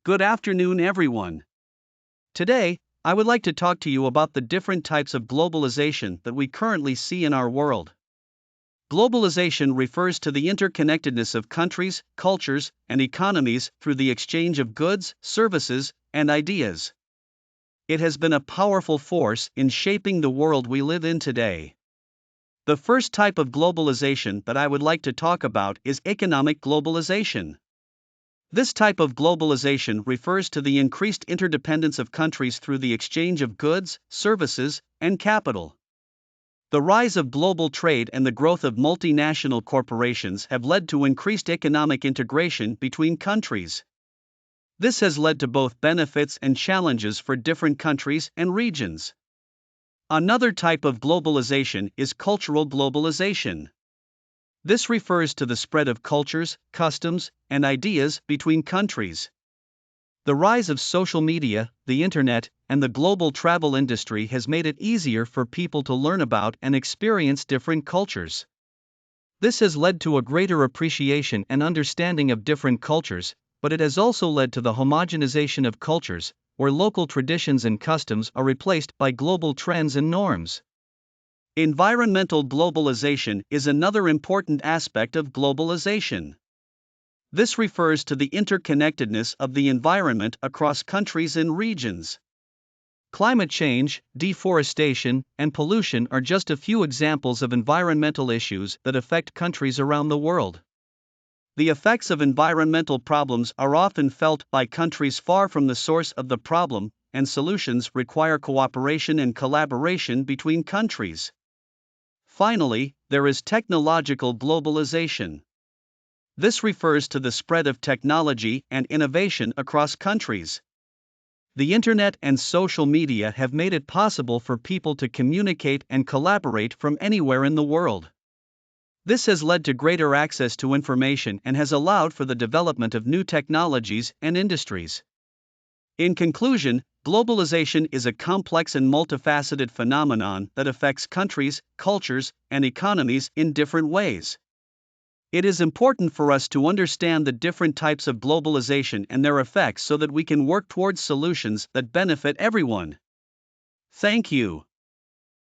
Good afternoon, everyone. Today, I would like to talk to you about the different types of globalization that we currently see in our world. Globalization refers to the interconnectedness of countries, cultures, and economies through the exchange of goods, services, and ideas. It has been a powerful force in shaping the world we live in today. The first type of globalization that I would like to talk about is economic globalization. This type of globalization refers to the increased interdependence of countries through the exchange of goods, services, and capital. The rise of global trade and the growth of multinational corporations have led to increased economic integration between countries. This has led to both benefits and challenges for different countries and regions. Another type of globalization is cultural globalization. This refers to the spread of cultures, customs, and ideas between countries. The rise of social media, the internet, and the global travel industry has made it easier for people to learn about and experience different cultures. This has led to a greater appreciation and understanding of different cultures, but it has also led to the homogenization of cultures, where local traditions and customs are replaced by global trends and norms. Environmental globalization is another important aspect of globalization. This refers to the interconnectedness of the environment across countries and regions. Climate change, deforestation, and pollution are just a few examples of environmental issues that affect countries around the world. The effects of environmental problems are often felt by countries far from the source of the problem, and solutions require cooperation and collaboration between countries. Finally, there is technological globalization. This refers to the spread of technology and innovation across countries. The internet and social media have made it possible for people to communicate and collaborate from anywhere in the world. This has led to greater access to information and has allowed for the development of new technologies and industries. In conclusion, globalization is a complex and multifaceted phenomenon that affects countries, cultures, and economies in different ways. It is important for us to understand the different types of globalization and their effects so that we can work towards solutions that benefit everyone. Thank you.